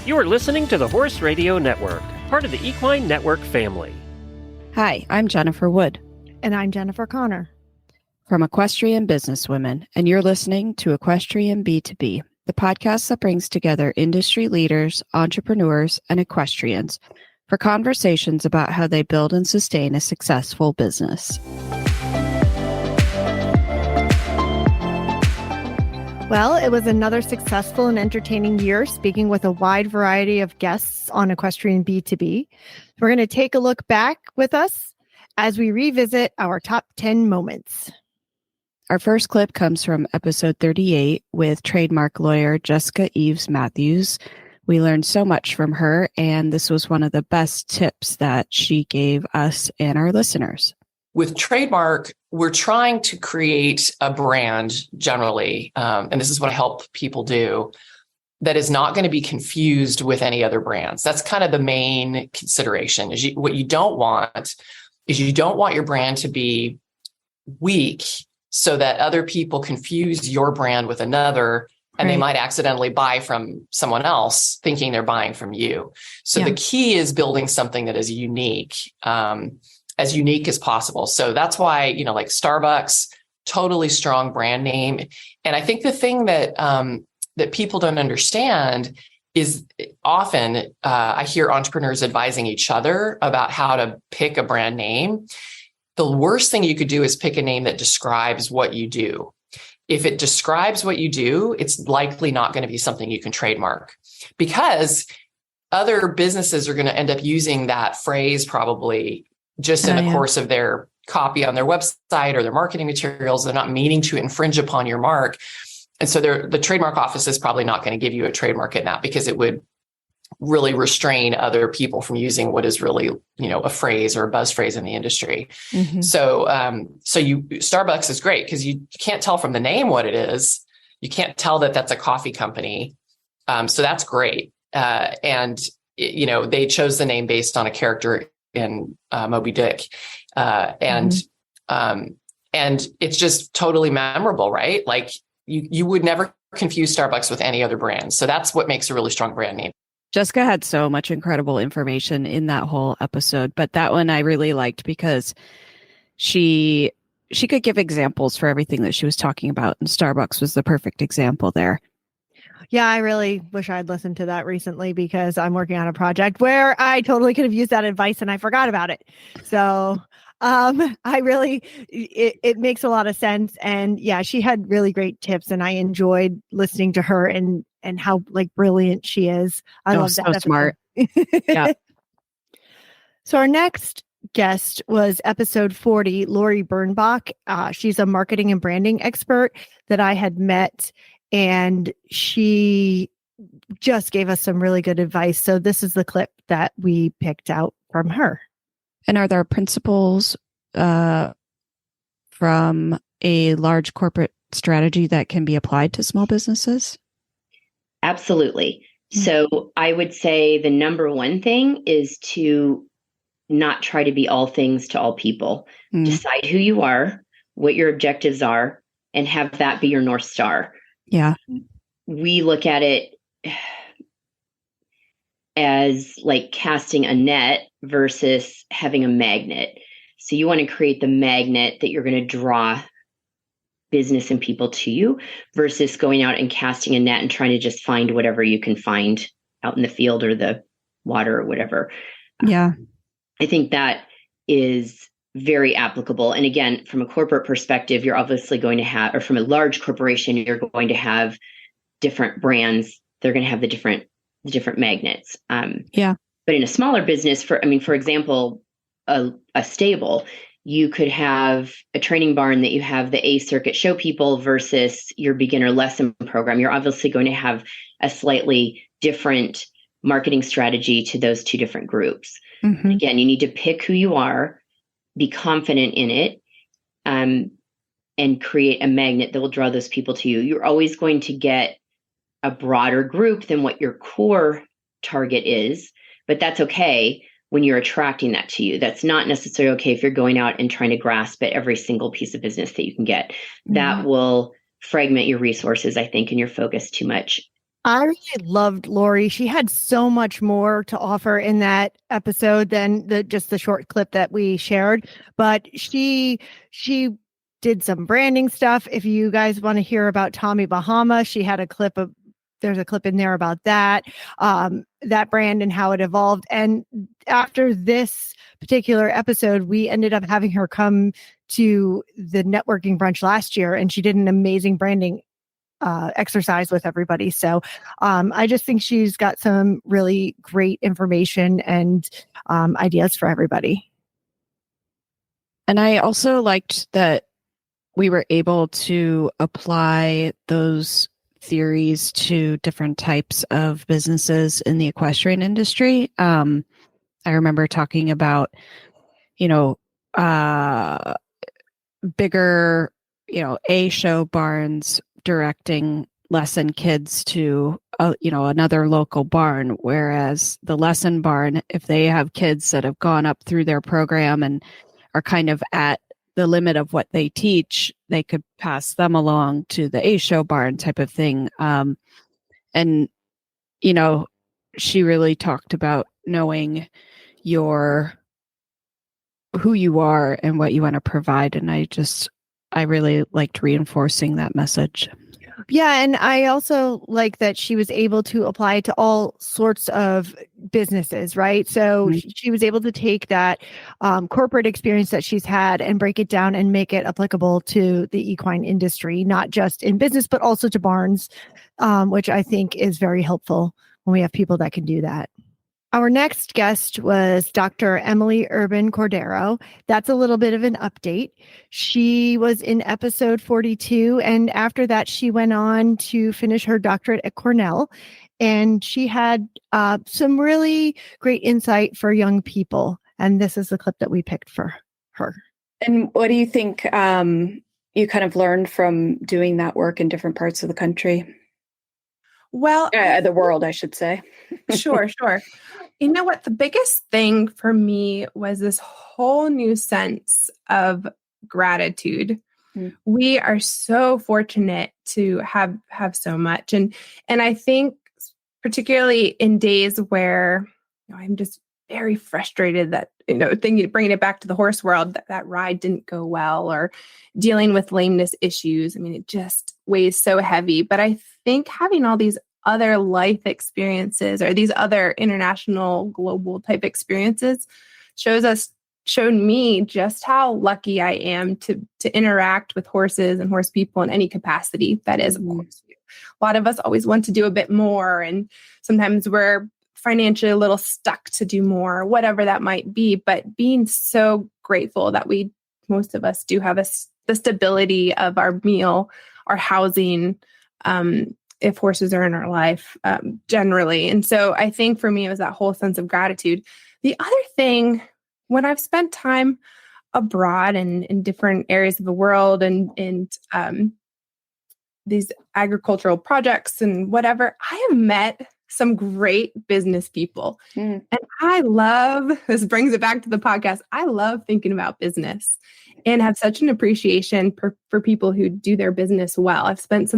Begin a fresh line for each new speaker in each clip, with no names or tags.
You are listening to the Horse Radio Network, part of the Equine Network family.
Hi, I'm Jennifer Wood.
And I'm Jennifer Connor.
From Equestrian Businesswomen, and you're listening to Equestrian B2B, the podcast that brings together industry leaders, entrepreneurs, and equestrians for conversations about how they build and sustain a successful business.
Well, it was another successful and entertaining year, speaking with a wide variety of guests on Equestrian B2B. We're going to take a look back with us as we revisit our top 10 moments.
Our first clip comes from episode 38 with trademark lawyer Jessica Eves Matthews. We learned so much from her, and this was one of the best tips that she gave us and our listeners.
With trademark, we're trying to create a brand generally, and this is what I help people do, that is not going to be confused with any other brands. That's kind of the main consideration. What you don't want is you don't want your brand to be weak so that other people confuse your brand with another, and they might accidentally buy from someone else thinking they're buying from you. So the key is building something that is unique as possible. So that's why, like Starbucks, totally strong brand name. And I think the thing that that people don't understand is often I hear entrepreneurs advising each other about how to pick a brand name. The worst thing you could do is pick a name that describes what you do. If it describes what you do, it's likely not going to be something you can trademark, because other businesses are going to end up using that phrase probably just in the course of their copy on their website or their marketing materials. They're not meaning to infringe upon your mark. And so the trademark office is probably not going to give you a trademark in that, because it would really restrain other people from using what is really, a phrase or a buzz phrase in the industry. Mm-hmm. So Starbucks is great because you can't tell from the name what it is. You can't tell that that's a coffee company. So that's great. And they chose the name based on a character in Moby Dick. And it's just totally memorable, right? Like you would never confuse Starbucks with any other brand. So that's what makes a really strong brand name.
Jessica had so much incredible information in that whole episode, but that one I really liked because she could give examples for everything that she was talking about, and Starbucks was the perfect example there.
Yeah, I really wish I'd listened to that recently, because I'm working on a project where I totally could have used that advice and I forgot about it. So it makes a lot of sense. And yeah, she had really great tips, and I enjoyed listening to her and how brilliant she is. I love that.
So smart. Yeah.
So our next guest was episode 40, Laurie Birnbach. She's a marketing and branding expert that I had met, and she just gave us some really good advice. So this is the clip that we picked out from her.
And are there principles from a large corporate strategy that can be applied to small businesses?
Absolutely. So I would say the number one thing is to not try to be all things to all people. Decide who you are, what your objectives are, and have that be your North Star.
Yeah.
We look at it as like casting a net versus having a magnet. So you want to create the magnet that you're going to draw business and people to you, versus going out and casting a net and trying to just find whatever you can find out in the field or the water or whatever.
Yeah.
I think that is very applicable. And again, from a corporate perspective, you're obviously going to have, or from a large corporation, you're going to have different brands. They're going to have the different magnets. But in a smaller business, for example, a stable, you could have a training barn that you have the A circuit show people versus your beginner lesson program. You're obviously going to have a slightly different marketing strategy to those two different groups. Mm-hmm. Again, you need to pick who you are, be confident in it, and create a magnet that will draw those people to you. You're always going to get a broader group than what your core target is, but that's okay when you're attracting that to you. That's not necessarily okay if you're going out and trying to grasp at every single piece of business that you can get. Mm-hmm. That will fragment your resources, I think, and your focus too much.
I really loved Laurie. She had so much more to offer in that episode than just the short clip that we shared. But she did some branding stuff. If you guys want to hear about Tommy Bahama, she had a clip of there's a clip in there about that that brand and how it evolved. And after this particular episode, we ended up having her come to the networking brunch last year, and she did an amazing branding exercise with everybody. So I just think she's got some really great information and ideas for everybody.
And I also liked that we were able to apply those theories to different types of businesses in the equestrian industry. I remember talking about, bigger, A-show barns directing lesson kids to, another local barn, whereas the lesson barn, if they have kids that have gone up through their program and are kind of at the limit of what they teach, they could pass them along to the A-show barn type of thing. And, she really talked about knowing who you are and what you want to provide. And I really liked reinforcing that message.
Yeah. And I also like that she was able to apply it to all sorts of businesses, right? So she was able to take that corporate experience that she's had and break it down and make it applicable to the equine industry, not just in business, but also to barns, which I think is very helpful when we have people that can do that. Our next guest was Dr. Emily Urban Cordero. That's a little bit of an update. She was in episode 42, and after that, she went on to finish her doctorate at Cornell, and she had some really great insight for young people, and this is the clip that we picked for her.
And what do you think you kind of learned from doing that work in different parts of the country?
Well,
the world, I should say.
Sure. You know what? The biggest thing for me was this whole new sense of gratitude. We are so fortunate to have so much. And I think particularly in days where I'm just very frustrated that, bringing it back to the horse world, that ride didn't go well, or dealing with lameness issues. I mean, it just weighs so heavy. But I think having all these other life experiences or these other international global type experiences showed me just how lucky I am to interact with horses and horse people in any capacity. That is, of course, a lot of us always want to do a bit more, and sometimes we're financially a little stuck to do more, whatever that might be. But being so grateful that most of us do have the stability of our meal, our housing, if horses are in our life generally. And so I think for me, it was that whole sense of gratitude. The other thing, when I've spent time abroad and in different areas of the world and these agricultural projects and whatever, I have met some great business people. And I love, this brings it back to the podcast, I love thinking about business and have such an appreciation for people who do their business well. I spent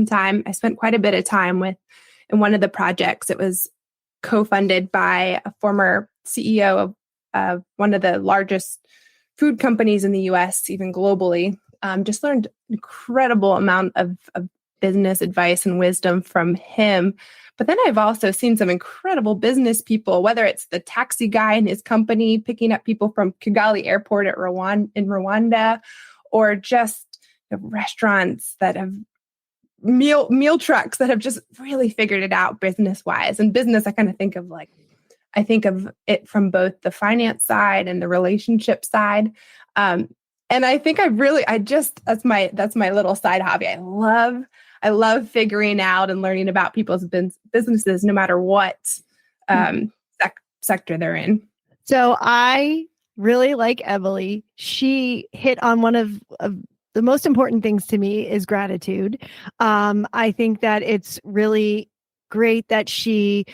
quite a bit of time in one of the projects. It was co-funded by a former CEO of one of the largest food companies in the US, even globally. Just learned an incredible amount of business advice and wisdom from him. But then I've also seen some incredible business people, whether it's the taxi guy in his company picking up people from Kigali Airport in Rwanda, or just restaurants that have meal trucks that have just really figured it out business wise. And business, I kind of think of it from both the finance side and the relationship side. And I think that's my little side hobby. I love figuring out and learning about people's businesses, no matter what sector they're in.
So I really like Emily. She hit on one of the most important things to me is gratitude. I think that it's really great that she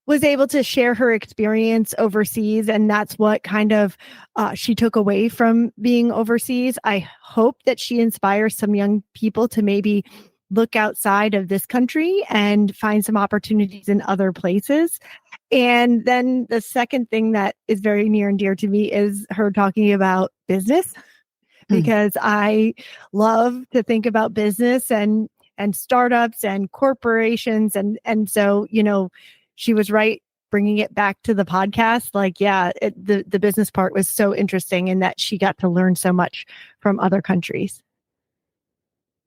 was able to share her experience overseas, and that's what kind of she took away from being overseas. I hope that she inspires some young people to maybe look outside of this country and find some opportunities in other places. And then the second thing that is very near and dear to me is her talking about business, because I love to think about business and startups and corporations. And so, she was right bringing it back to the podcast. Like, yeah, the business part was so interesting in that she got to learn so much from other countries.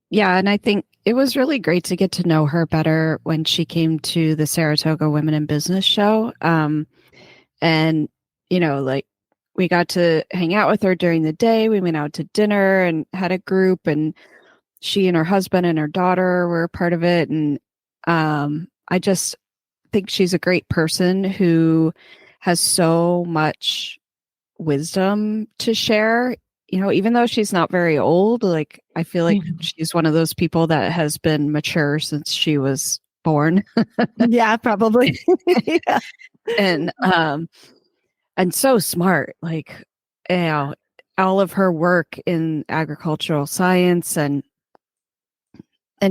Yeah, and I think it was really great to get to know her better when she came to the Saratoga Women in Business show. And, like we got to hang out with her during the day. We went out to dinner and had a group, and she and her husband and her daughter were a part of it. And I just think she's a great person who has so much wisdom to share. Even though she's not very old, like I feel like she's one of those people that has been mature since she was born.
Yeah, probably. Yeah.
And so smart, like, all of her work in agricultural science, and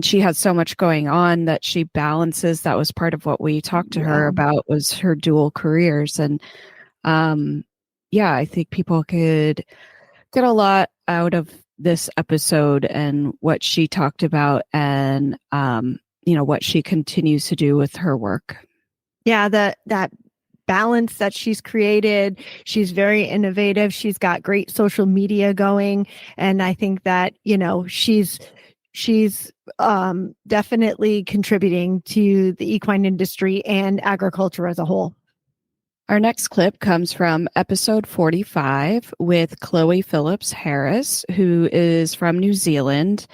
she has so much going on that she balances. That was part of what we talked to her about, was her dual careers. And I think people could get a lot out of this episode and what she talked about, and what she continues to do with her work.
Yeah, that balance that she's created. She's very innovative. She's got great social media going, and I think that she's definitely contributing to the equine industry and agriculture as a whole.
Our next clip comes from episode 45 with Chloe Phillips Harris, who is from New Zealand,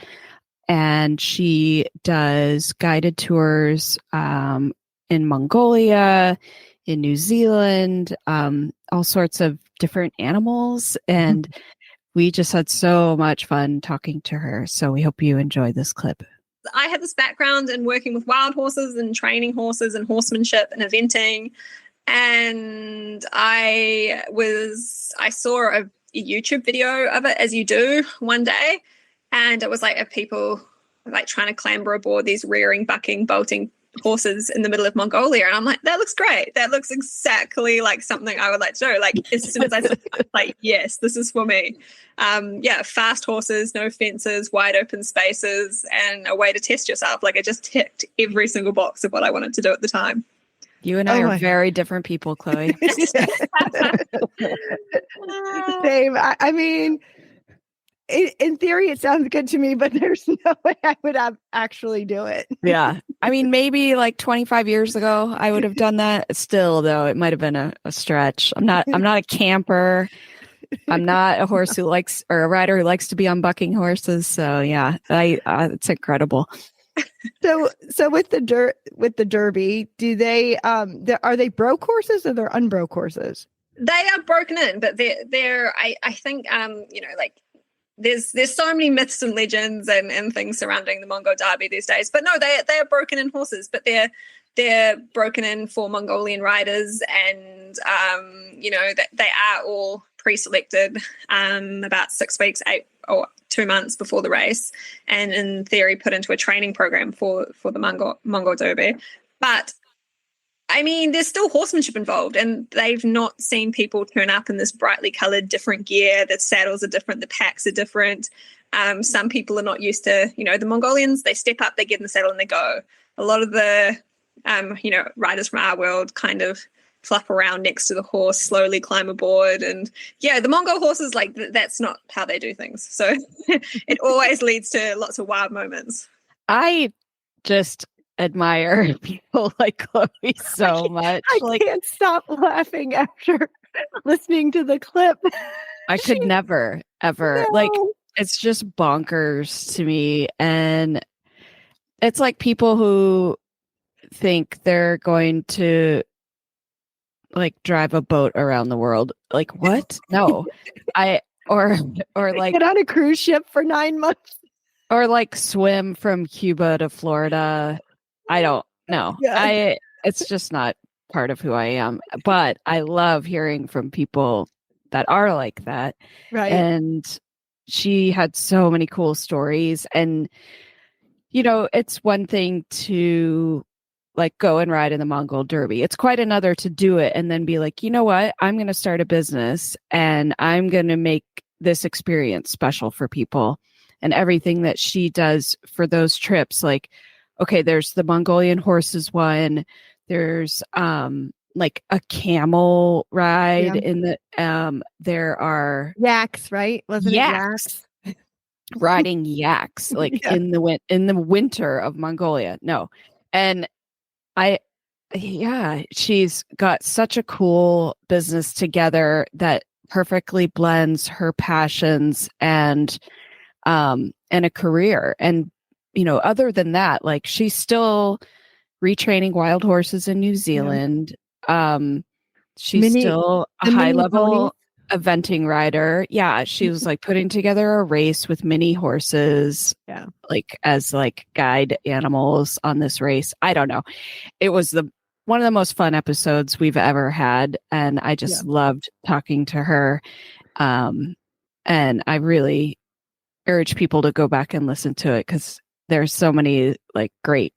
and she does guided tours in Mongolia, in New Zealand, all sorts of different animals. And we just had so much fun talking to her. So we hope you enjoy this clip.
I had this background in working with wild horses and training horses and horsemanship and eventing. And I saw a YouTube video of it, as you do, one day. And it was like of people like trying to clamber aboard these rearing, bucking, bolting horses in the middle of Mongolia. And I'm like, that looks great. That looks exactly like something I would like to do. Like as soon as I said, like, yes, this is for me. Fast horses, no fences, wide open spaces, and a way to test yourself. Like I just ticked every single box of what I wanted to do at the time.
You and I are very different people, Chloe.
Same. I mean, in theory, it sounds good to me, but there's no way I would actually do it.
Yeah. I mean, maybe like 25 years ago, I would have done that. Still, though, it might have been a stretch. I'm not a camper. I'm not a horse who likes, or a rider who likes to be on bucking horses. So yeah, it's incredible.
So with the Derby, do they are they broke horses or they're unbroke horses?
They are broken in, but they're I think like there's so many myths and legends and things surrounding the Mongol Derby these days. But no, they are broken in horses, but they're broken in for Mongolian riders, and that they are all pre-selected about 6 weeks, 8 or 2 months before the race, and in theory put into a training program for the Mongol Derby. But I mean, there's still horsemanship involved, and they've not seen people turn up in this brightly colored different gear. The saddles are different, the packs are different. Some people are not used to, the Mongolians, they step up, they get in the saddle and they go. A lot of the, riders from our world kind of flap around next to the horse, slowly climb aboard. And yeah, the Mongol horses, like that's not how they do things. So it always leads to lots of wild moments.
I just admire people like Chloe so much.
I can't stop laughing after listening to the clip.
I could never, ever. No. Like, it's just bonkers to me. And it's like people who think they're going to like drive a boat around the world. Like, what? No. Or like
get on a cruise ship for 9 months.
Or like swim from Cuba to Florida. I don't know. Yeah. It's just not part of who I am. But I love hearing from people that are like that. Right. And she had so many cool stories. And, it's one thing to like go and ride in the Mongol Derby. It's quite another to do it and then be like, you know what? I'm going to start a business and I'm going to make this experience special for people. And everything that she does for those trips, like, okay, there's the Mongolian horses one. There's like a camel ride in the there are
yaks, right? Wasn't it yaks?
Riding yaks like in the winter of Mongolia. No. And she's got such a cool business together that perfectly blends her passions and a career. And, other than that, like she's still retraining wild horses in New Zealand. She's still a high level eventing rider. Yeah. She was like putting together a race with mini horses, like as like guide animals on this race. I don't know. It was one of the most fun episodes we've ever had. And I just loved talking to her. And I really urge people to go back and listen to it because there's so many like great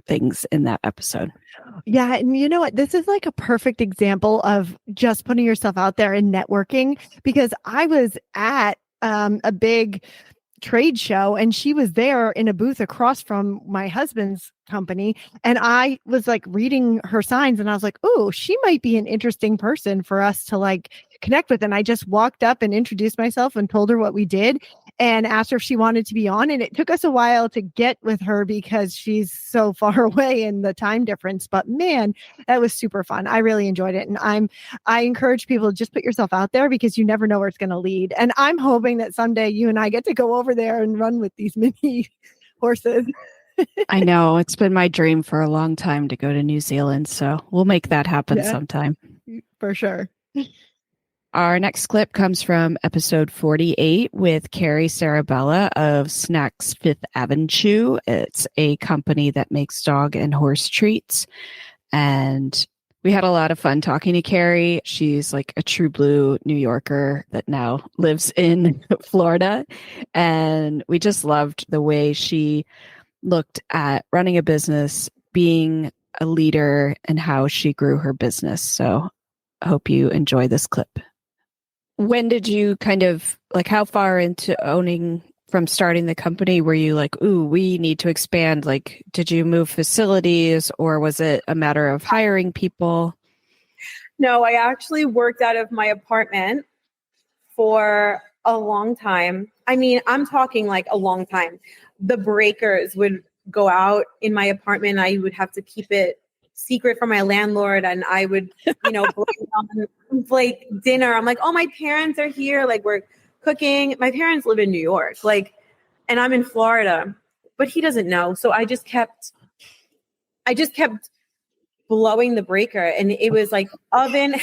things in that episode.
Yeah. And you know what? This is like a perfect example of just putting yourself out there and networking, because I was at a big trade show and she was there in a booth across from my husband's company. And I was like reading her signs and I was like, oh, she might be an interesting person for us to like connect with. And I just walked up and introduced myself and told her what we did and asked her if she wanted to be on. And it took us a while to get with her because she's so far away in the time difference. But man, that was super fun. I really enjoyed it. And I encourage people to just put yourself out there because you never know where it's going to lead. And I'm hoping that someday you and I get to go over there and run with these mini horses.
I know. It's been my dream for a long time to go to New Zealand. So we'll make that happen sometime.
For sure.
Our next clip comes from episode 48 with Carrie Sarabella of Snacks Fifth Avenue. It's a company that makes dog and horse treats. And we had a lot of fun talking to Carrie. She's like a true blue New Yorker that now lives in Florida. And we just loved the way she looked at running a business, being a leader, and how she grew her business. So I hope you enjoy this clip. When did you kind of like, how far into owning from starting the company were you like, ooh, we need to expand? Like, did you move facilities or was it a matter of hiring people?
No, I actually worked out of my apartment for a long time. I mean, I'm talking like a long time. The breakers would go out in my apartment. I would have to keep it secret from my landlord, and I would, bring on like dinner. I'm like, oh, my parents are here. Like, we're cooking. My parents live in New York, like, and I'm in Florida, but he doesn't know. So I just kept blowing the breaker, and it was like oven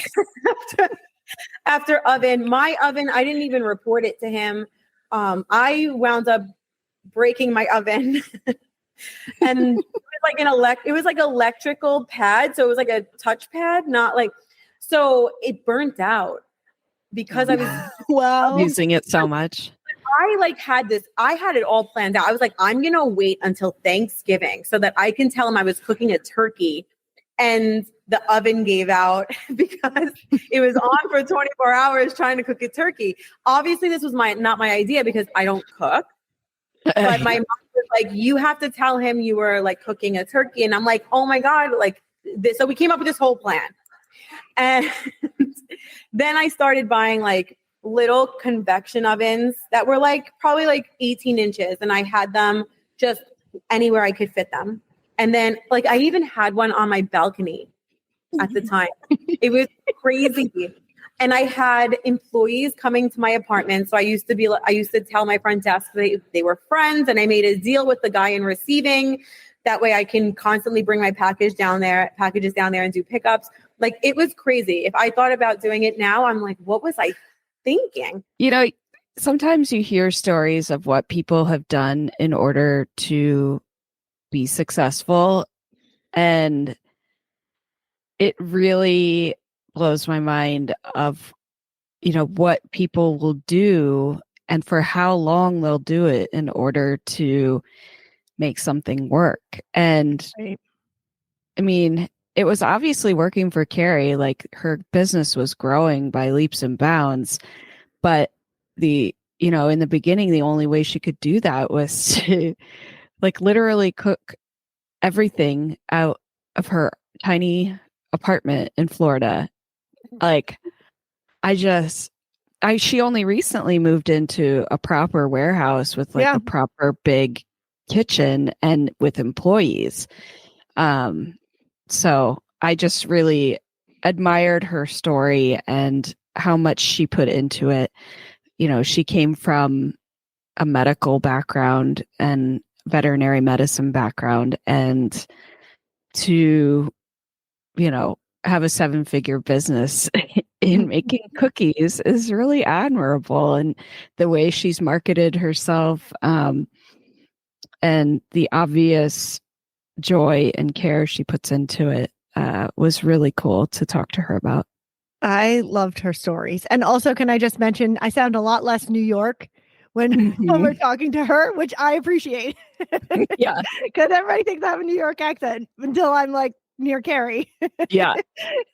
after oven. My oven, I didn't even report it to him. I wound up breaking my oven. And it was like electrical pad. So it was like a touch pad, not like, so it burnt out because I was
using it so much.
I had it all planned out. I was like, I'm going to wait until Thanksgiving so that I can tell him I was cooking a turkey, and the oven gave out because it was on for 24 hours trying to cook a turkey. Obviously this was not my idea because I don't cook. But my mom was like, you have to tell him you were like cooking a turkey. And I'm like, oh my God, like this. So we came up with this whole plan. And then I started buying like little convection ovens that were like probably like 18 inches. And I had them just anywhere I could fit them. And then like I even had one on my balcony at the time. It was crazy. And I had employees coming to my apartment. So I used to tell my front desk they were friends, and I made a deal with the guy in receiving. That way I can constantly bring my packages down there and do pickups. Like, it was crazy. If I thought about doing it now, I'm like, what was I thinking?
Sometimes you hear stories of what people have done in order to be successful. And it really blows my mind of, what people will do and for how long they'll do it in order to make something work. And
Right.
I mean, it was obviously working for Carrie. Like, her business was growing by leaps and bounds. But in the beginning, the only way she could do that was to like literally cook everything out of her tiny apartment in Florida. Like, she only recently moved into a proper warehouse with like a proper big kitchen and with employees. So I just really admired her story and how much she put into it. She came from a medical background and veterinary medicine background, and to, have a 7-figure business in making cookies is really admirable. And the way she's marketed herself, and the obvious joy and care she puts into it, was really cool to talk to her about.
I loved her stories. And also, can I just mention, I sound a lot less New York when we're talking to her, which I appreciate.
Yeah.
Because everybody thinks I have a New York accent until I'm like near Carrie.
Yeah.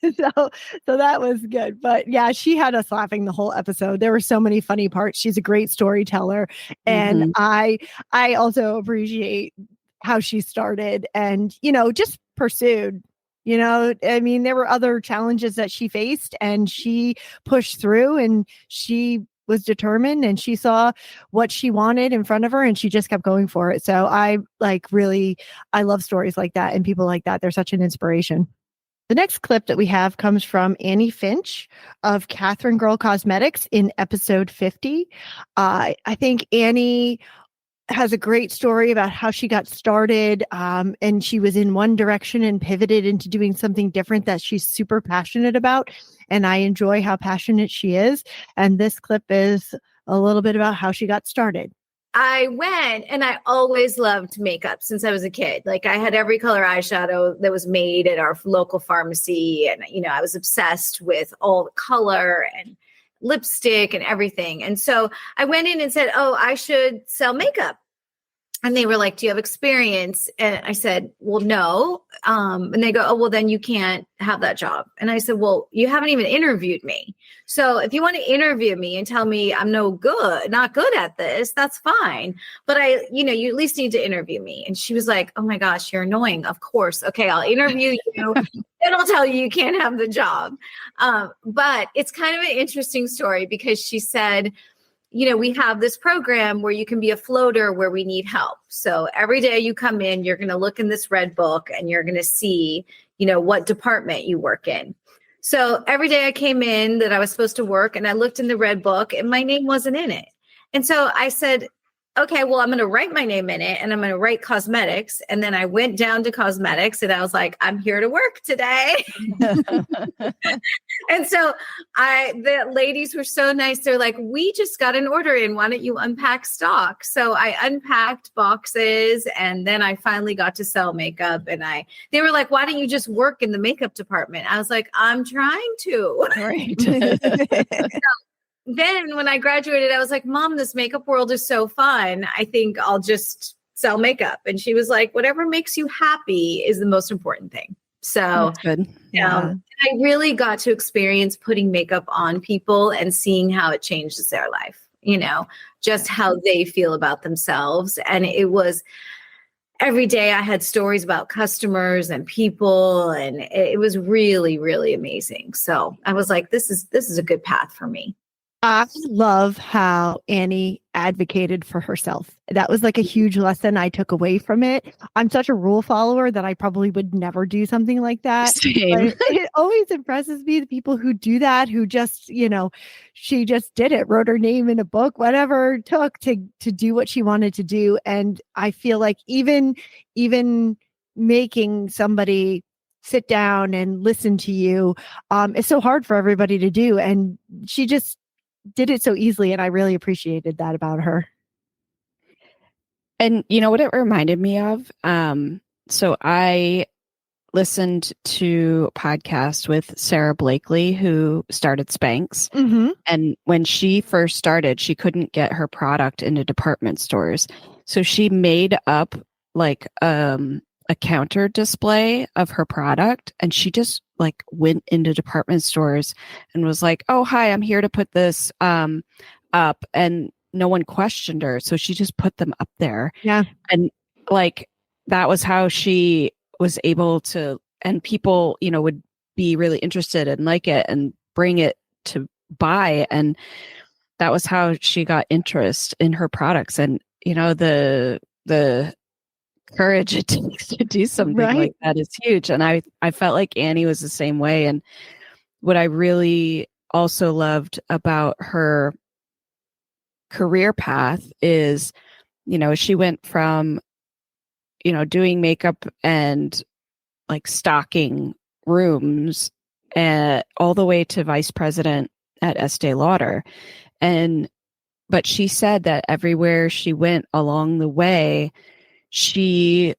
So that was good. But yeah, she had us laughing the whole episode. There were so many funny parts. She's a great storyteller. And I also appreciate how she started and, just pursued. I mean, there were other challenges that she faced and she pushed through, and she was determined, and she saw what she wanted in front of her and she just kept going for it. So I love stories like that and people like that. They're such an inspiration. The next clip that we have comes from Annie Finch of Catherine Girl Cosmetics in episode 50. I think Annie has a great story about how she got started, and she was in one direction and pivoted into doing something different that she's super passionate about. And I enjoy how passionate she is. And this clip is a little bit about how she got started.
I went, and I always loved makeup since I was a kid. Like, I had every color eyeshadow that was made at our local pharmacy. And, I was obsessed with all the color and lipstick and everything. And so I went in and said, oh, I should sell makeup. And they were like, do you have experience? And I said, well, no. And they go, oh, well, then you can't have that job. And I said, well, you haven't even interviewed me. So if you want to interview me and tell me I'm not good at this, that's fine. But you at least need to interview me. And she was like, oh my gosh, you're annoying. Of course. Okay, I'll interview you. Then I'll tell you can't have the job. But it's kind of an interesting story because she said, we have this program where you can be a floater where we need help. So every day you come in, you're going to look in this red book and you're going to see, what department you work in. So every day I came in that I was supposed to work, and I looked in the red book and my name wasn't in it. And so I said, okay, well, I'm going to write my name in it, and I'm going to write cosmetics. And then I went down to cosmetics and I was like, I'm here to work today. And so the ladies were so nice. They're like, we just got an order in. Why don't you unpack stock? So I unpacked boxes, and then I finally got to sell makeup. And they were like, why don't you just work in the makeup department? I was like, I'm trying to. Right. Then when I graduated, I was like, Mom, this makeup world is so fun. I think I'll just sell makeup. And she was like, whatever makes you happy is the most important thing. So
good. Yeah.
I really got to experience putting makeup on people and seeing how it changes their life, just how they feel about themselves. And it was every day I had stories about customers and people, and it was really, really amazing. So I was like, this is a good path for me.
I love how Annie advocated for herself. That was like a huge lesson I took away from it. I'm such a rule follower that I probably would never do something like that.
Same.
It always impresses me, the people who do that, who just, she just did it, wrote her name in a book, whatever it took to do what she wanted to do. And I feel like even making somebody sit down and listen to you is so hard for everybody to do. And she just did it so easily, and I really appreciated that about her.
And you know what it reminded me of? So I listened to a podcast with Sarah Blakely, who started Spanx.
Mm-hmm.
And when she first started, she couldn't get her product into department stores. So she made up like a counter display of her product, and she just like went into department stores and was like, "Oh, hi, I'm here to put this up," and no one questioned her, so she just put them up there.
Yeah.
And like that was how she was able to, and people, would be really interested and like it and bring it to buy, and that was how she got interest in her products. And the courage it takes to do something like that is huge. And I felt like Annie was the same way. And what I really also loved about her career path is, she went from, doing makeup and like stocking rooms all the way to vice president at Estee Lauder. But she said that everywhere she went along the way, she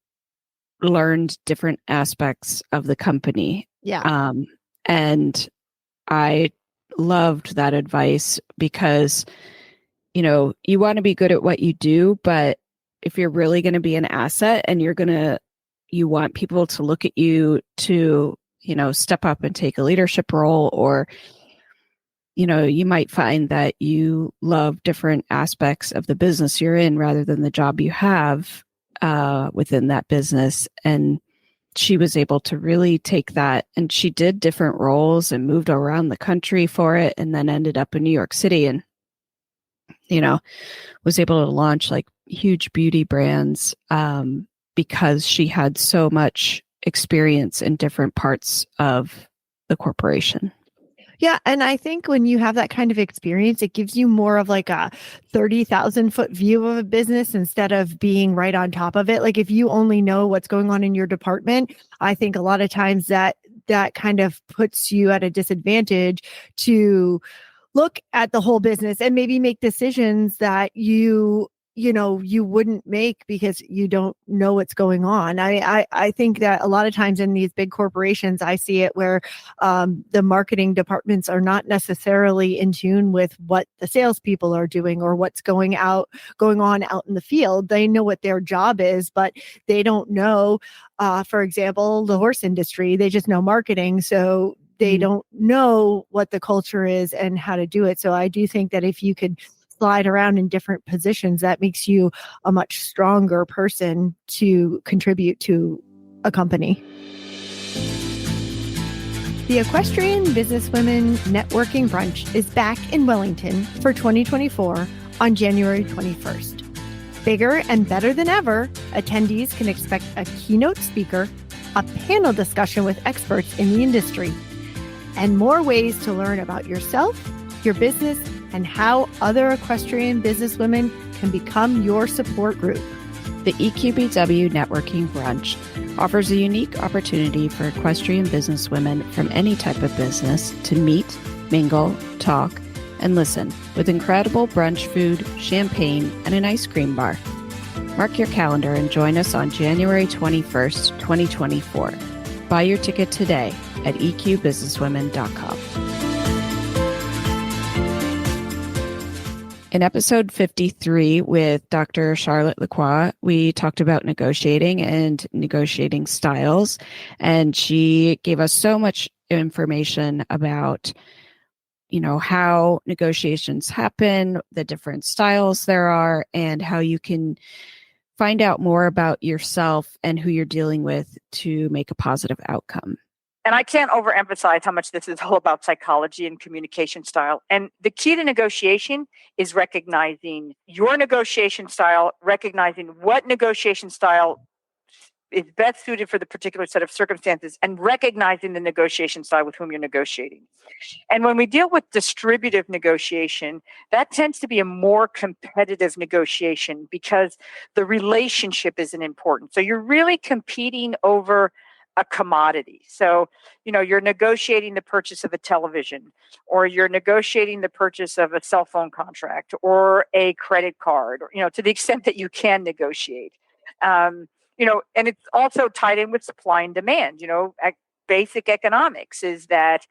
learned different aspects of the company.
Yeah.
And I loved that advice because, you want to be good at what you do, but if you're really going to be an asset and you want people to look at you to, step up and take a leadership role, or, you might find that you love different aspects of the business you're in rather than the job you have within that business. And she was able to really take that, and she did different roles and moved around the country for it, and then ended up in New York City and, was able to launch like huge beauty brands because she had so much experience in different parts of the corporation.
Yeah. And I think when you have that kind of experience, it gives you more of like a 30,000-foot view of a business instead of being right on top of it. Like if you only know what's going on in your department, I think a lot of times that kind of puts you at a disadvantage to look at the whole business and maybe make decisions that you wouldn't make because you don't know what's going on. I think that a lot of times in these big corporations, I see it where the marketing departments are not necessarily in tune with what the salespeople are doing or what's going on out in the field. They know what their job is, but they don't know, for example, the horse industry. They just know marketing. So they don't know what the culture is and how to do it. So I do think that if you could slide around in different positions, that makes you a much stronger person to contribute to a company. The Equestrian Businesswomen Networking Brunch is back in Wellington for 2024 on January 21st. Bigger and better than ever, attendees can expect a keynote speaker, a panel discussion with experts in the industry, and more ways to learn about yourself, your business, and how other equestrian businesswomen can become your support group.
The EQB2B Networking Brunch offers a unique opportunity for equestrian businesswomen from any type of business to meet, mingle, talk, and listen with incredible brunch food, champagne, and an ice cream bar. Mark your calendar and join us on January 21st, 2024. Buy your ticket today at eqbusinesswomen.com. In episode 53 with Dr. Charlotte Lacroix, we talked about negotiating and negotiating styles, and she gave us so much information about, how negotiations happen, the different styles there are, and how you can find out more about yourself and who you're dealing with to make a positive outcome.
And I can't overemphasize how much this is all about psychology and communication style. And the key to negotiation is recognizing your negotiation style, recognizing what negotiation style is best suited for the particular set of circumstances, and recognizing the negotiation style with whom you're negotiating. And when we deal with distributive negotiation, that tends to be a more competitive negotiation because the relationship isn't important. So you're really competing over a commodity. So, you're negotiating the purchase of a television, or you're negotiating the purchase of a cell phone contract or a credit card, or, to the extent that you can negotiate. And it's also tied in with supply and demand. Basic economics is that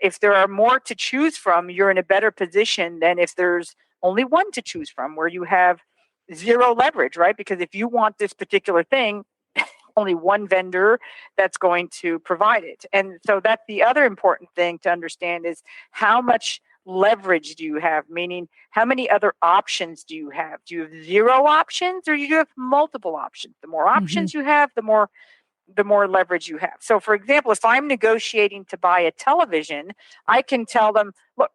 if there are more to choose from, you're in a better position than if there's only one to choose from, where you have zero leverage, right? Because if you want this particular thing, only one vendor that's going to provide it. And so that's the other important thing to understand is how much leverage do you have? Meaning, how many other options do you have? Do you have zero options, or do you have multiple options? The more options you have, the more leverage you have. So for example, if I'm negotiating to buy a television, I can tell them, look,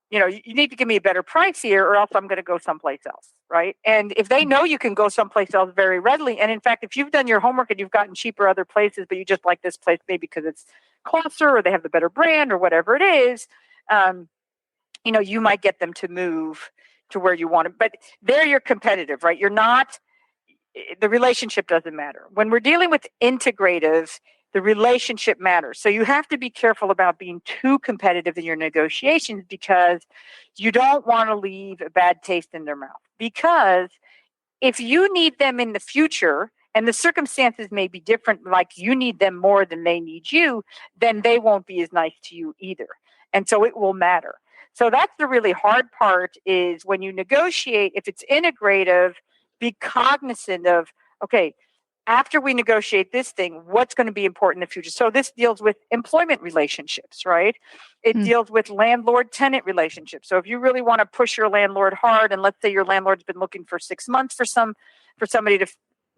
you need to give me a better price here, or else I'm going to go someplace else, right? And if they know you can go someplace else very readily, and in fact, if you've done your homework and you've gotten cheaper other places, but you just like this place maybe because it's closer or they have the better brand or whatever it is, you might get them to move to where you want it. But there you're competitive, right? You're not, the relationship doesn't matter. When we're dealing with integrative, the relationship matters. So you have to be careful about being too competitive in your negotiations, because you don't want to leave a bad taste in their mouth. Because if you need them in the future and the circumstances may be different, like you need them more than they need you, then they won't be as nice to you either. And so it will matter. So that's the really hard part, is when you negotiate, if it's integrative, be cognizant of, okay, after we negotiate this thing, what's going to be important in the future? So this deals with employment relationships, right? It deals with landlord-tenant relationships. So if you really want to push your landlord hard, and let's say your landlord's been looking for 6 months for somebody to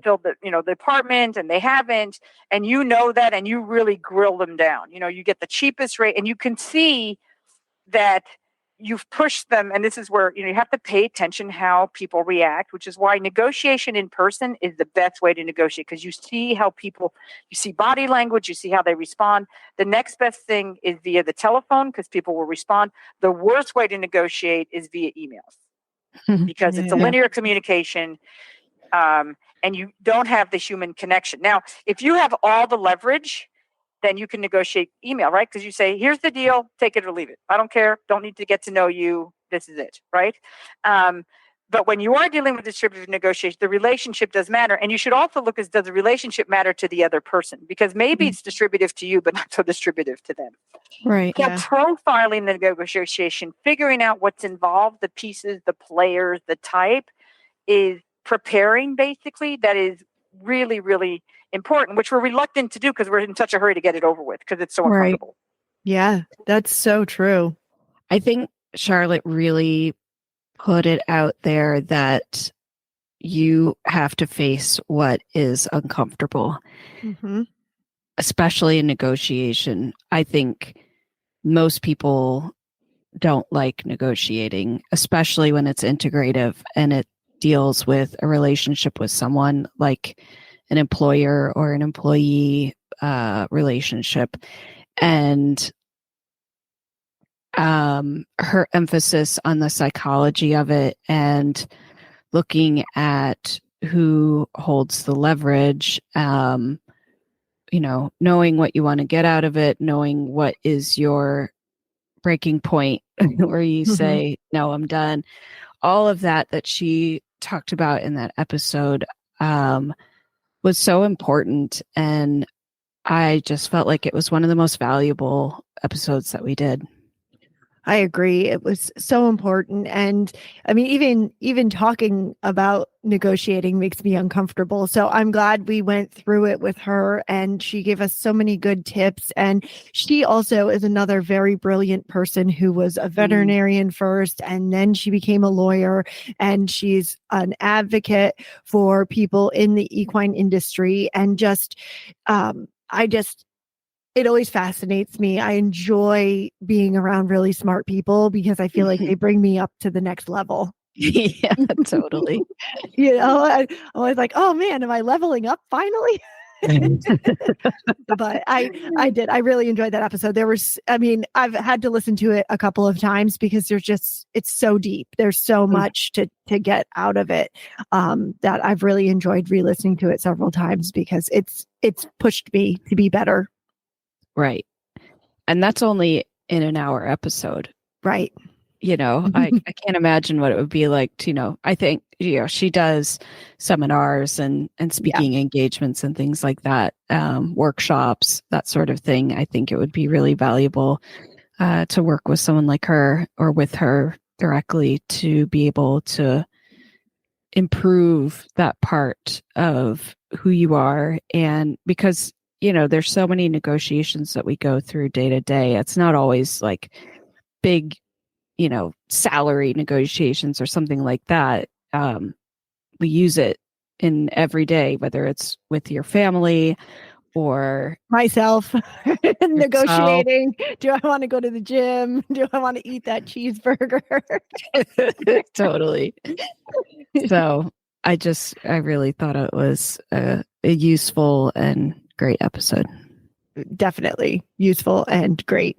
fill the apartment, and they haven't, and you know that, and you really grill them down. You get the cheapest rate, and you can see that you've pushed them. And this is where you have to pay attention how people react, which is why negotiation in person is the best way to negotiate, because you see how you see body language, you see how they respond. The next best thing is via the telephone, because people will respond. The worst way to negotiate is via emails, because it's a linear communication, and you don't have the human connection. Now, if you have all the leverage, then you can negotiate email, right? Because you say, here's the deal, take it or leave it. I don't care. Don't need to get to know you. This is it, right? But when you are dealing with distributive negotiation, the relationship does matter. And you should also look does the relationship matter to the other person? Because maybe it's distributive to you, but not so distributive to them.
Right.
So profiling the negotiation, figuring out what's involved, the pieces, the players, the type, is preparing, basically. That is really, really important, which we're reluctant to do because we're in such a hurry to get it over with, because it's so uncomfortable.
Yeah, that's so true.
I think Charlotte really put it out there that you have to face what is uncomfortable, especially in negotiation. I think most people don't like negotiating, especially when it's integrative and it deals with a relationship with someone, like an employer or an employee relationship. And her emphasis on the psychology of it, and looking at who holds the leverage, knowing what you want to get out of it, knowing what is your breaking point where you say, no, I'm done. All of that she talked about in that episode was so important. And I just felt like it was one of the most valuable episodes that we did.
I agree. It was so important. And I mean, even talking about negotiating makes me uncomfortable. So I'm glad we went through it with her, and she gave us so many good tips. And she also is another very brilliant person who was a veterinarian first, and then she became a lawyer, and she's an advocate for people in the equine industry. And it always fascinates me. I enjoy being around really smart people because I feel like they bring me up to the next level.
Yeah, totally.
I'm always like, oh man, am I leveling up finally? But I really enjoyed that episode. I've had to listen to it a couple of times because it's so deep. There's so much to get out of it, that I've really enjoyed re-listening to it several times because it's pushed me to be better.
Right. And that's only in an hour episode.
Right.
I can't imagine what it would be like to, I think, she does seminars and speaking engagements and things like that, workshops, that sort of thing. I think it would be really valuable to work with someone like her or with her directly to be able to improve that part of who you are. And because, there's so many negotiations that we go through day to day. It's not always like big, salary negotiations or something like that. We use it in every day, whether it's with your family or
myself negotiating. Do I want to go to the gym? Do I want to eat that cheeseburger?
Totally. So I really thought it was a useful and great episode.
Definitely useful and great.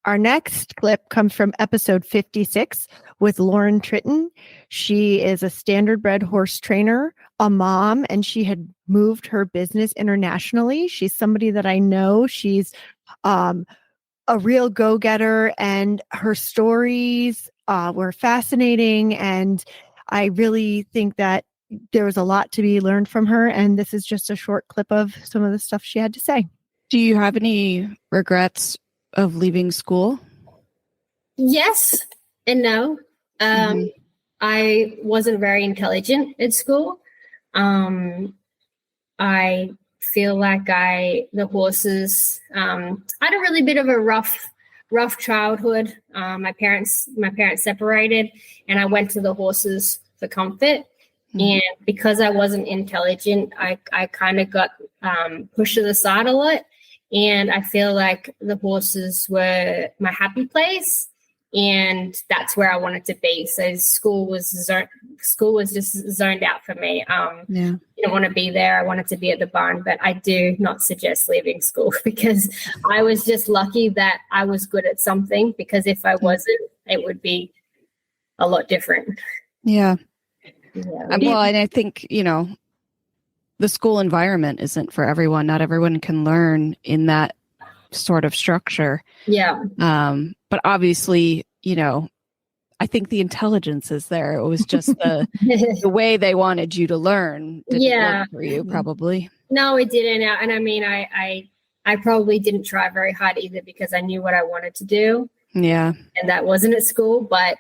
Our next clip comes from episode 56 with Lauren Tritton. She is a standardbred horse trainer, a mom, and she had moved her business internationally. She's somebody that I know. She's a real go-getter, and her stories were fascinating. And I really think that there was a lot to be learned from her. And this is just a short clip of some of the stuff she had to say.
Do you have any regrets of leaving school?
Yes and no. I wasn't very intelligent at school. I feel like the horses, I had a really bit of a rough childhood. My parents separated, and I went to the horses for comfort. And because I wasn't intelligent, I kind of got pushed to the side a lot. And I feel like the horses were my happy place, and that's where I wanted to be. So school was just zoned out for me. I didn't want to be there. I wanted to be at the barn, but I do not suggest leaving school because I was just lucky that I was good at something, because if I wasn't, it would be a lot different.
Yeah. Well, and I think, the school environment isn't for everyone. Not everyone can learn in that sort of structure.
Yeah.
But obviously, I think the intelligence is there. It was just the way they wanted you to learn didn't work for you, probably.
No, it didn't. And I mean, I probably didn't try very hard either, because I knew what I wanted to do.
Yeah.
And that wasn't at school. But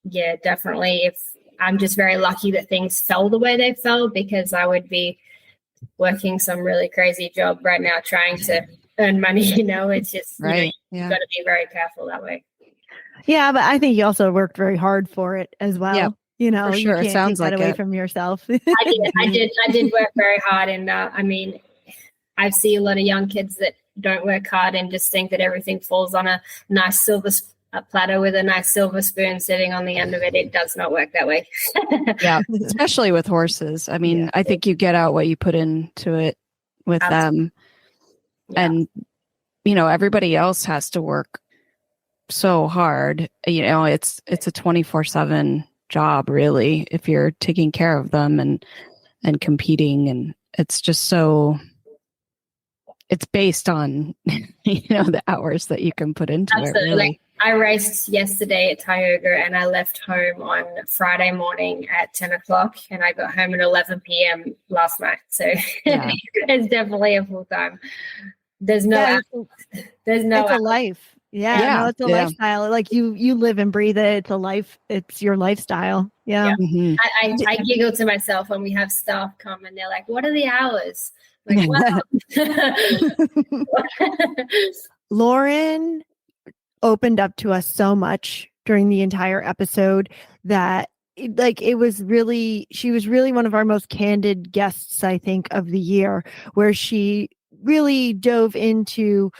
definitely. If I'm just very lucky that things fell the way they fell, because I would be working some really crazy job right now trying to earn money. It's just,
right.
You've got to be very careful that way.
Yeah, but I think you also worked very hard for it as well.
Yeah, for sure.
You can't
it sounds
take that
like
away
it.
from yourself.
I did work very hard. And I mean, I see a lot of young kids that don't work hard and just think that everything falls on a nice silver platter with a nice silver spoon sitting on the end of it. It does not work that way.
Yeah, especially with horses. I mean, I think you get out what you put into it with them.
Yeah.
And, everybody else has to work so hard. It's a 24/7 job, really, if you're taking care of them and competing. And it's just so, it's based on, the hours that you can put into it, really.
I raced yesterday at Tioga, and I left home on Friday morning at 10 o'clock, and I got home at 11 p.m. last night. So it's definitely a full time. There's no,
it's a life. No, it's a lifestyle. Like you live and breathe it. It's a life. It's your lifestyle. Yeah.
Mm-hmm.
I giggle to myself when we have staff come and they're like, "What are the hours?" Like, wow.
Lauren opened up to us so much during the entire episode that she was really one of our most candid guests, I think, of the year, where she really dove into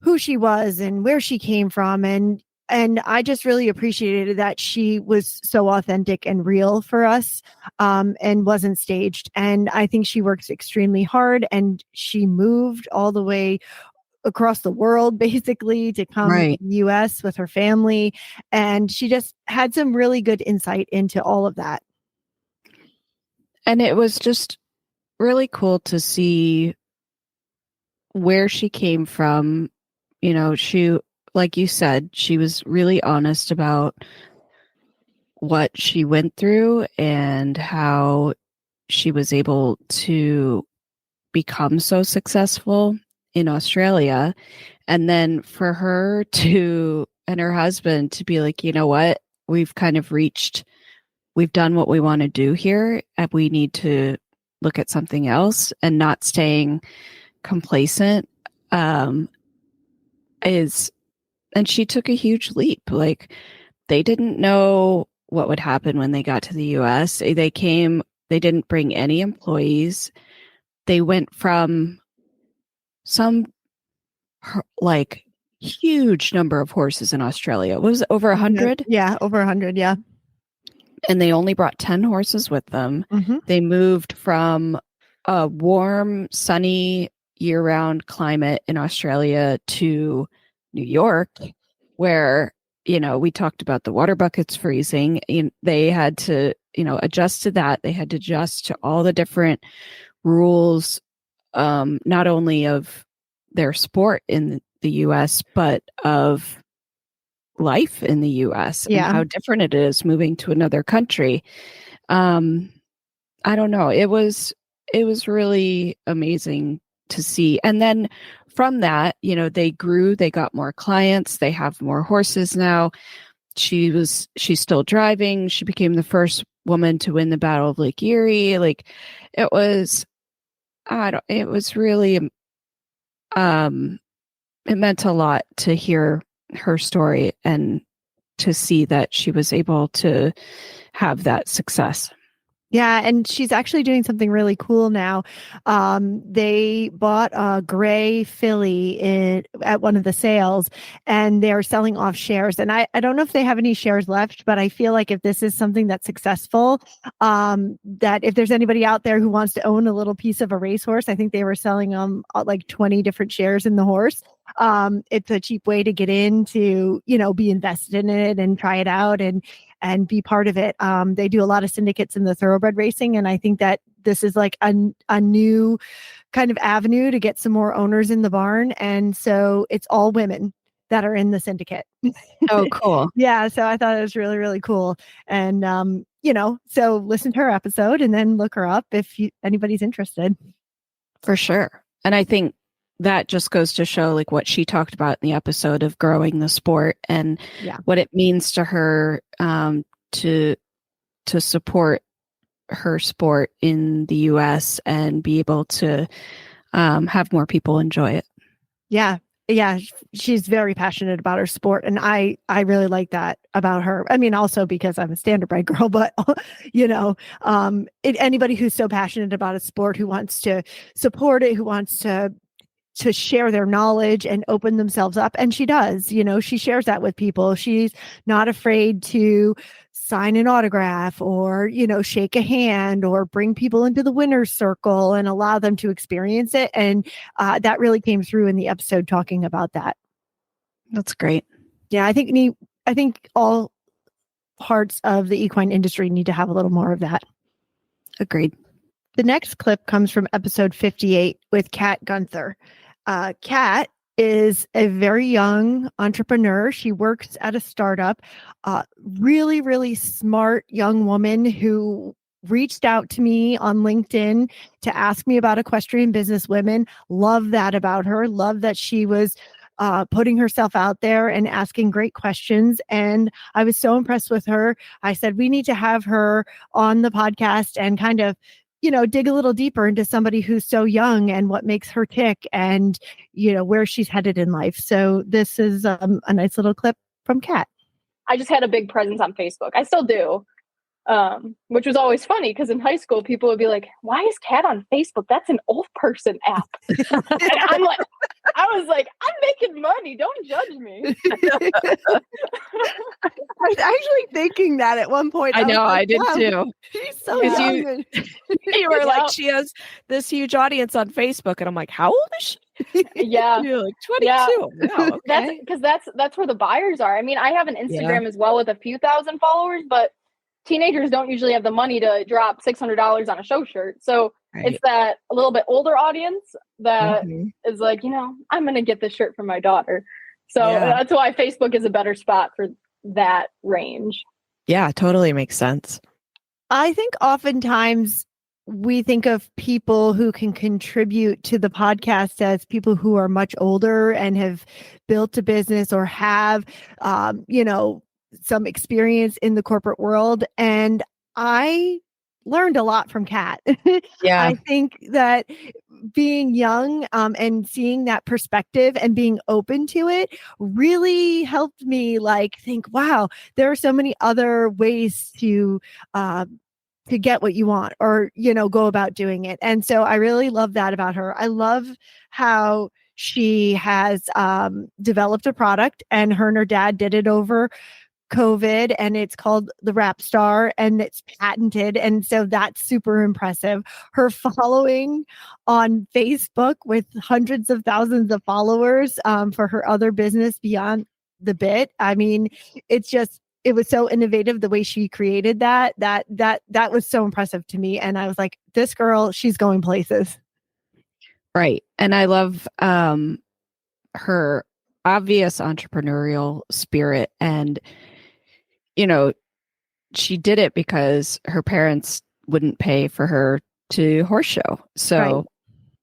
who she was and where she came from. And I just really appreciated that she was so authentic and real for us, and wasn't staged. And I think she works extremely hard, and she moved all the way across the world basically to come to the US with her family. And she just had some really good insight into all of that.
And it was just really cool to see where she came from. She, like you said, she was really honest about what she went through and how she was able to become so successful in Australia. And then for her and her husband to be like, you know what, we've kind of reached we've done what we want to do here, and we need to look at something else, and not staying complacent and she took a huge leap. Like, they didn't know what would happen when they got to the US. They didn't bring any employees. They went from some like huge number of horses in Australia. What was it, over 100?
Yeah, over 100, yeah.
And they only brought 10 horses with them.
Mm-hmm.
They moved from a warm, sunny, year-round climate in Australia to New York, where, we talked about the water buckets freezing. They had to, adjust to that. They had to adjust to all the different rules, not only of their sport in the US, but of life in the US and how different it is moving to another country. I don't know. It was really amazing to see. And then from that, they grew, they got more clients, they have more horses now. She's still driving. She became the first woman to win the Battle of Lake Erie. Like, it was really, it meant a lot to hear her story and to see that she was able to have that success.
Yeah, and she's actually doing something really cool now. They bought a gray filly at one of the sales, and they're selling off shares. And I don't know if they have any shares left, but I feel like if this is something that's successful, that if there's anybody out there who wants to own a little piece of a racehorse, I think they were selling like 20 different shares in the horse. It's a cheap way to get in to, be invested in it and try it out and be part of it. They do a lot of syndicates in the thoroughbred racing. And I think that this is like a new kind of avenue to get some more owners in the barn. And so it's all women that are in the syndicate.
Oh, cool.
Yeah. So I thought it was really, really cool. And, so listen to her episode and then look her up if anybody's interested.
For sure. And I think that just goes to show like what she talked about in the episode of growing the sport and what it means to her to support her sport in the US and be able to have more people enjoy it.
Yeah. Yeah. She's very passionate about her sport. And I really like that about her. I mean, also because I'm a standardbred girl, but anybody who's so passionate about a sport, who wants to support it, who wants to share their knowledge and open themselves up. And she does, she shares that with people. She's not afraid to sign an autograph or, shake a hand or bring people into the winner's circle and allow them to experience it. And that really came through in the episode talking about that.
That's great.
Yeah, I think all parts of the equine industry need to have a little more of that.
Agreed.
The next clip comes from episode 58 with Kat Gunther. Kat is a very young entrepreneur. She works at a startup, really, really smart young woman who reached out to me on LinkedIn to ask me about Equestrian Businesswomen. Love that about her. Love that she was putting herself out there and asking great questions. And I was so impressed with her. I said, we need to have her on the podcast and kind of dig a little deeper into somebody who's so young and what makes her tick and, where she's headed in life. So this is a nice little clip from Kat.
I just had a big presence on Facebook. I still do, which was always funny because in high school, people would be like, why is Kat on Facebook? That's an old person app. And I was like, I'm making money. Don't judge me.
I was actually thinking that at one point.
I know, I did too.
She's so young.
You were like, she has this huge audience on Facebook. And I'm like, how old is she?
Yeah.
You're like 22. Yeah. Wow, okay.
That's where the buyers are. I mean, I have an Instagram as well with a few thousand followers, but teenagers don't usually have the money to drop $600 on a show shirt. So it's that a little bit older audience that is like, I'm going to get this shirt for my daughter. So that's why Facebook is a better spot for that range.
Yeah, totally makes sense.
I think oftentimes we think of people who can contribute to the podcast as people who are much older and have built a business or have, some experience in the corporate world. And I learned a lot from Kat.
Yeah.
I think that being young and seeing that perspective and being open to it really helped me like think, wow, there are so many other ways to get what you want or, go about doing it. And so I really love that about her. I love how she has developed a product, and her dad did it over COVID, and it's called the Rap Star, and it's patented. And so that's super impressive. Her following on Facebook with hundreds of thousands of followers for her other business Beyond the Bit. I mean, it was so innovative the way she created that was so impressive to me. And I was like, this girl, she's going places.
Right. And I love her obvious entrepreneurial spirit. And, she did it because her parents wouldn't pay for her to horse show. So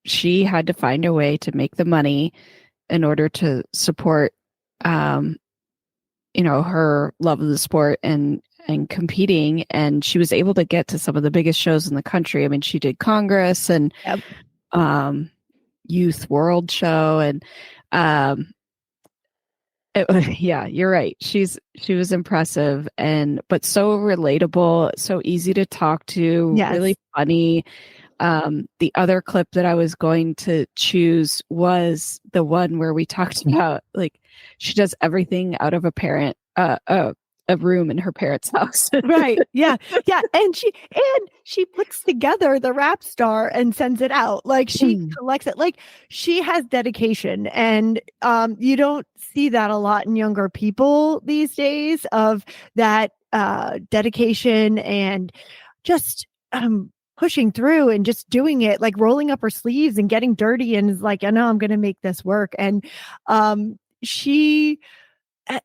she had to find a way to make the money in order to support, her love of the sport and competing. And she was able to get to some of the biggest shows in the country. I mean, she did Congress and Youth World Show. And yeah, you're right. She was impressive but so relatable, so easy to talk to, really funny. The other clip that I was going to choose was the one where we talked about like she does everything out of a room in her parents' house.
Right. Yeah. Yeah. And she puts together the Rap Star and sends it out. Like she collects it. Like she has dedication. And you don't see that a lot in younger people these days, of that dedication and just pushing through and just doing it, like rolling up her sleeves and getting dirty and is like, I know I'm going to make this work. And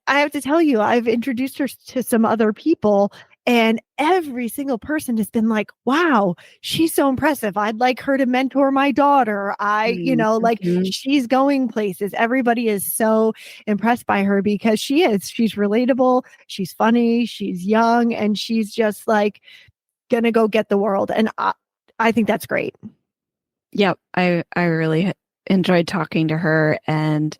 I have to tell you, I've introduced her to some other people, and every single person has been like, wow, she's so impressive. I'd like her to mentor my daughter. She's going places. Everybody is so impressed by her because she's relatable. She's funny. She's young, and she's just like going to go get the world. And I think that's great.
Yep. I really enjoyed talking to her, and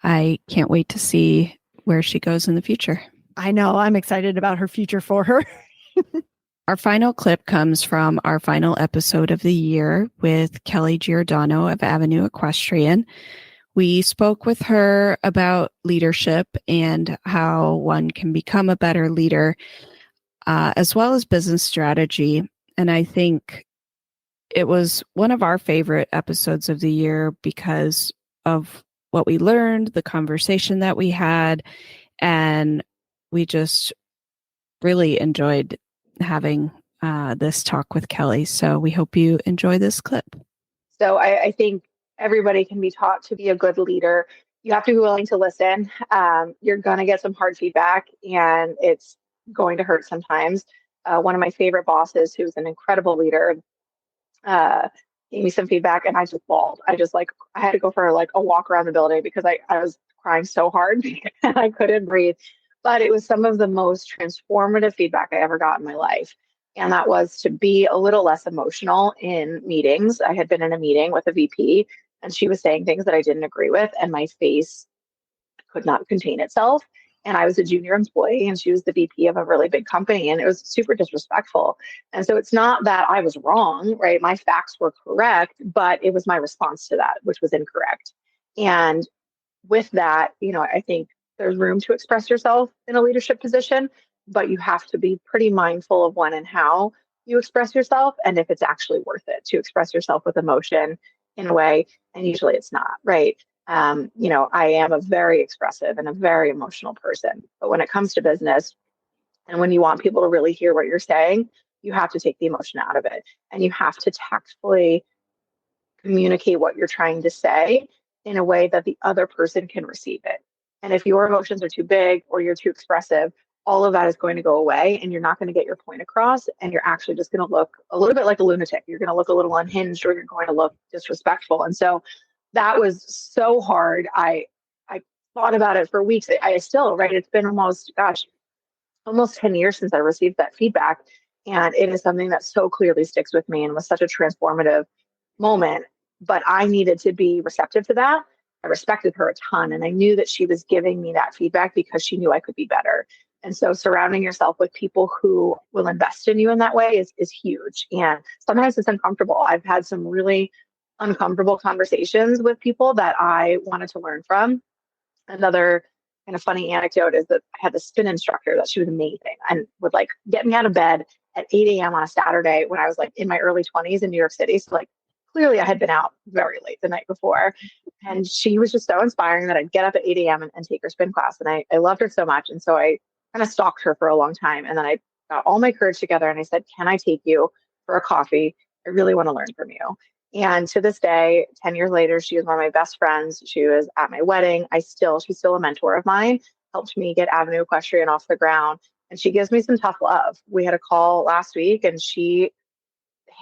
I can't wait to see where she goes in the future.
I know. I'm excited about her future for her.
Our final clip comes from our final episode of the year with Kelly Giordano of Avenue Equestrian. We spoke with her about leadership and how one can become a better leader, as well as business strategy. And I think it was one of our favorite episodes of the year because of what we learned, the conversation that we had, and we just really enjoyed having this talk with Kelly. So we hope you enjoy this clip.
So I think everybody can be taught to be a good leader. You have to be willing to listen. You're going to get some hard feedback, and it's going to hurt sometimes. One of my favorite bosses, who's an incredible leader, gave me some feedback, and I just bawled. I had to go for a walk around the building because I was crying so hard and I couldn't breathe. But it was some of the most transformative feedback I ever got in my life. And that was to be a little less emotional in meetings. I had been in a meeting with a VP, and she was saying things that I didn't agree with, and my face could not contain itself. And I was a junior employee, and she was the VP of a really big company, and it was super disrespectful. And so it's not that I was wrong, right? My facts were correct, but it was my response to that, which was incorrect. And with that, I think there's room to express yourself in a leadership position, but you have to be pretty mindful of when and how you express yourself, and if it's actually worth it to express yourself with emotion in a way. And usually it's not, right? I am a very expressive and a very emotional person. But when it comes to business, and when you want people to really hear what you're saying, you have to take the emotion out of it. And you have to tactfully communicate what you're trying to say in a way that the other person can receive it. And if your emotions are too big or you're too expressive, all of that is going to go away, and you're not going to get your point across. And you're actually just going to look a little bit like a lunatic. You're going to look a little unhinged, or you're going to look disrespectful. And so that was so hard. I thought about it for weeks. I still, right? It's been almost 10 years since I received that feedback. And it is something that so clearly sticks with me and was such a transformative moment. But I needed to be receptive to that. I respected her a ton. And I knew that she was giving me that feedback because she knew I could be better. And so surrounding yourself with people who will invest in you in that way is huge. And sometimes it's uncomfortable. I've had some really uncomfortable conversations with people that I wanted to learn from. Another kind of funny anecdote is that I had this spin instructor that she was amazing and would like get me out of bed at 8 a.m. on a Saturday when I was like in my early 20s in New York City. So like clearly I had been out very late the night before. And she was just so inspiring that I'd get up at 8 a.m. and take her spin class. And I loved her so much. And so I kind of stalked her for a long time. And then I got all my courage together and I said, can I take you for a coffee? I really want to learn from you. And to this day, 10 years later, she is one of my best friends. She was at my wedding. She's still a mentor of mine, helped me get Avenue Equestrian off the ground. And she gives me some tough love. We had a call last week and she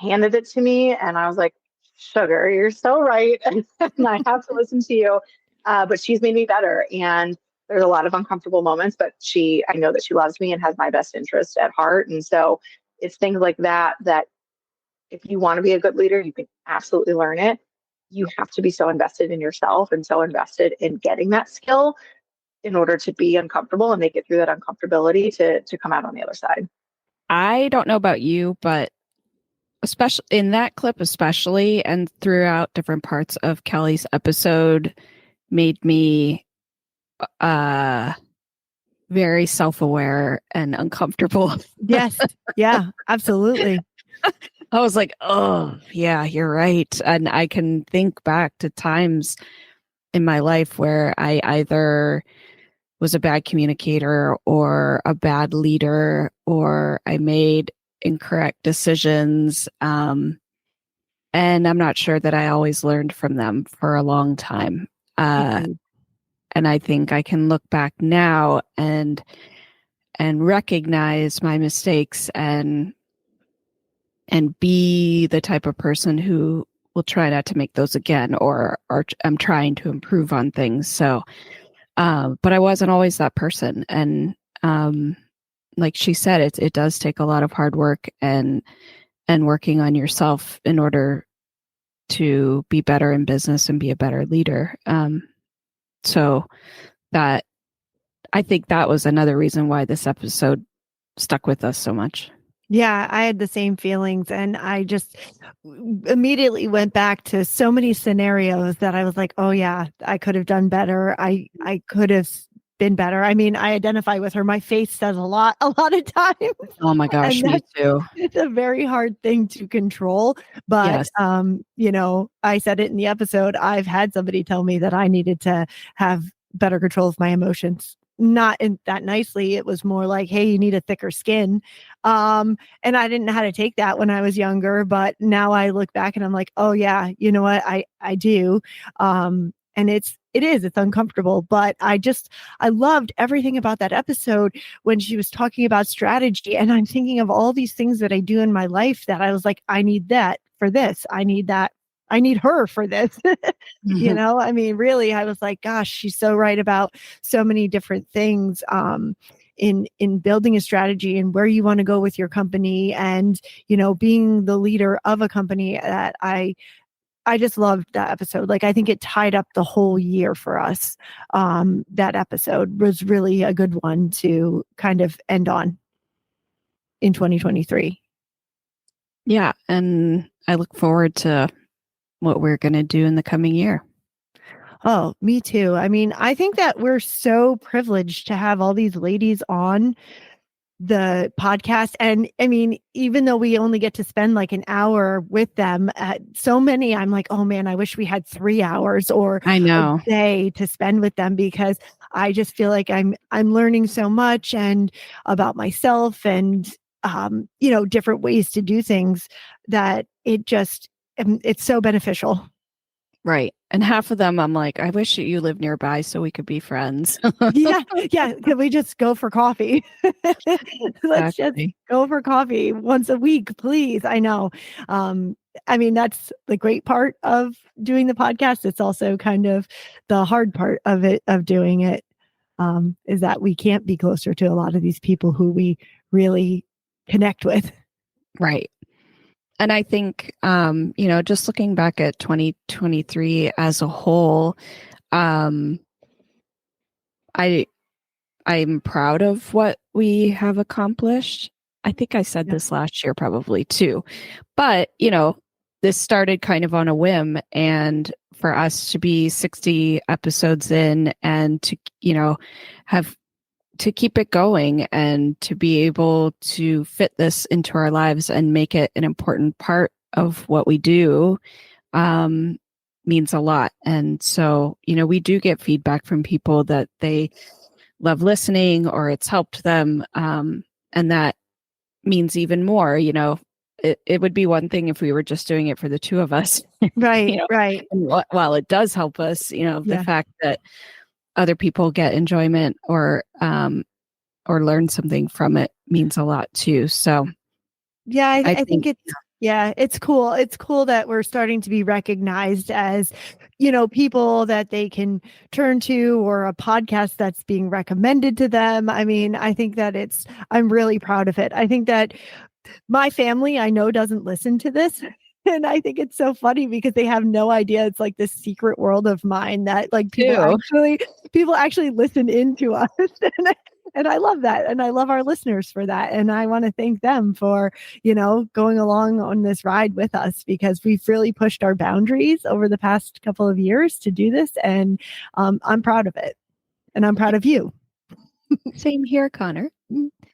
handed it to me. And I was like, sugar, you're so right. And I have to listen to you. But she's made me better. And there's a lot of uncomfortable moments, but I know that she loves me and has my best interest at heart. And so it's things like that if you want to be a good leader, you can absolutely learn it. You have to be so invested in yourself and so invested in getting that skill in order to be uncomfortable and make it through that uncomfortability to come out on the other side.
I don't know about you, but especially in that clip, especially, and throughout different parts of Kelly's episode, made me very self-aware and uncomfortable.
Yes. Yeah, absolutely.
I was like, oh, yeah, you're right. And I can think back to times in my life where I either was a bad communicator or a bad leader, or I made incorrect decisions. And I'm not sure that I always learned from them for a long time. And I think I can look back now and recognize my mistakes and be the type of person who will try not to make those again, or I'm trying to improve on things. So, but I wasn't always that person. And like she said, it does take a lot of hard work and working on yourself in order to be better in business and be a better leader. So that, I think that was another reason why this episode stuck with us so much.
Yeah, I had the same feelings, and I just immediately went back to so many scenarios that I was like, oh yeah, I could have done better. I could have been better. I mean, I identify with her. My face says a lot of times.
Oh my gosh, me too.
It's a very hard thing to control. But,
yes.
I said it in the episode, I've had somebody tell me that I needed to have better control of my emotions. Not in that nicely. It was more like, hey, you need a thicker skin. And I didn't know how to take that when I was younger, but now I look back and I'm like, oh yeah, you know what? I do. And it's uncomfortable, but I loved everything about that episode when she was talking about strategy. And I'm thinking of all these things that I do in my life that I was like, I need that for this. I need that. I need her for this. I mean, really, I was like, gosh, she's so right about so many different things in building a strategy and where you want to go with your company and, being the leader of a company that I just loved that episode. Like, I think it tied up the whole year for us. That episode was really a good one to kind of end on in 2023.
Yeah. And I look forward to what we're going to do in the coming year.
Oh, me too. I mean, I think that we're so privileged to have all these ladies on the podcast. And I mean, even though we only get to spend like an hour with them, so many, I'm like, oh man, I wish we had 3 hours or
I know
a day to spend with them, because I just feel like I'm learning so much and about myself and, different ways to do things that it's so beneficial.
Right. And half of them, I'm like, I wish you lived nearby so we could be friends.
Yeah. Can we just go for coffee? Let's just go for coffee once a week, please. I know. I mean, that's the great part of doing the podcast. It's also kind of the hard part of doing it, is that we can't be closer to a lot of these people who we really connect with.
Right. And I think, just looking back at 2023 as a whole, I'm proud of what we have accomplished. I think I said this last year probably too, but this started kind of on a whim, and for us to be 60 episodes in and to, have to keep it going and to be able to fit this into our lives and make it an important part of what we do means a lot. And so, we do get feedback from people that they love listening or it's helped them. And that means even more, it would be one thing if we were just doing it for the two of us.
Right. Right.
And while it does help us, the fact that other people get enjoyment or learn something from it means a lot too. So
yeah, I think it's cool. It's cool that we're starting to be recognized as, people that they can turn to, or a podcast that's being recommended to them. I mean, I think that I'm really proud of it. I think that my family, I know, doesn't listen to this. And I think it's so funny because they have no idea it's like this secret world of mine that like people actually listen into us. And I love that. And I love our listeners for that. And I want to thank them for, going along on this ride with us, because we've really pushed our boundaries over the past couple of years to do this. And I'm proud of it. And I'm proud of you.
Same here, Connor.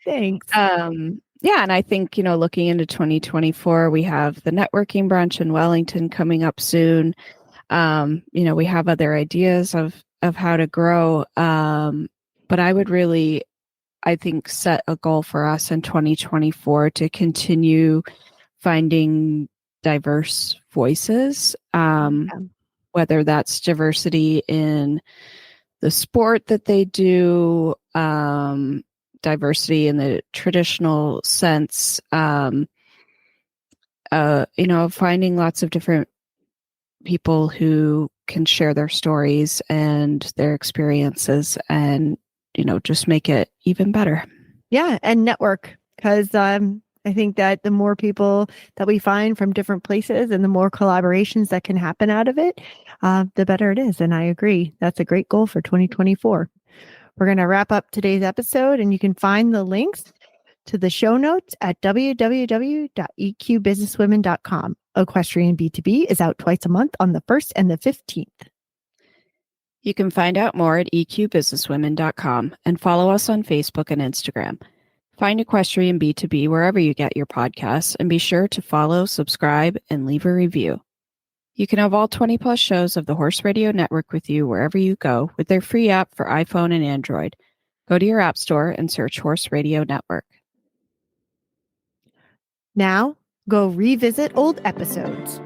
Thanks.
Yeah. And I think, looking into 2024, we have the networking brunch in Wellington coming up soon. We have other ideas of how to grow. But I would really, I think, set a goal for us in 2024 to continue finding diverse voices, whether that's diversity in the sport that they do, diversity in the traditional sense, finding lots of different people who can share their stories and their experiences and, just make it even better.
Yeah. And network, because I think that the more people that we find from different places and the more collaborations that can happen out of it, the better it is. And I agree. That's a great goal for 2024. We're going to wrap up today's episode, and you can find the links to the show notes at www.eqbusinesswomen.com. Equestrian B2B is out twice a month on the 1st and the 15th.
You can find out more at eqbusinesswomen.com and follow us on Facebook and Instagram. Find Equestrian B2B wherever you get your podcasts, and be sure to follow, subscribe, and leave a review. You can have all 20 plus shows of the Horse Radio Network with you wherever you go with their free app for iPhone and Android. Go to your app store and search Horse Radio Network.
Now, go revisit old episodes.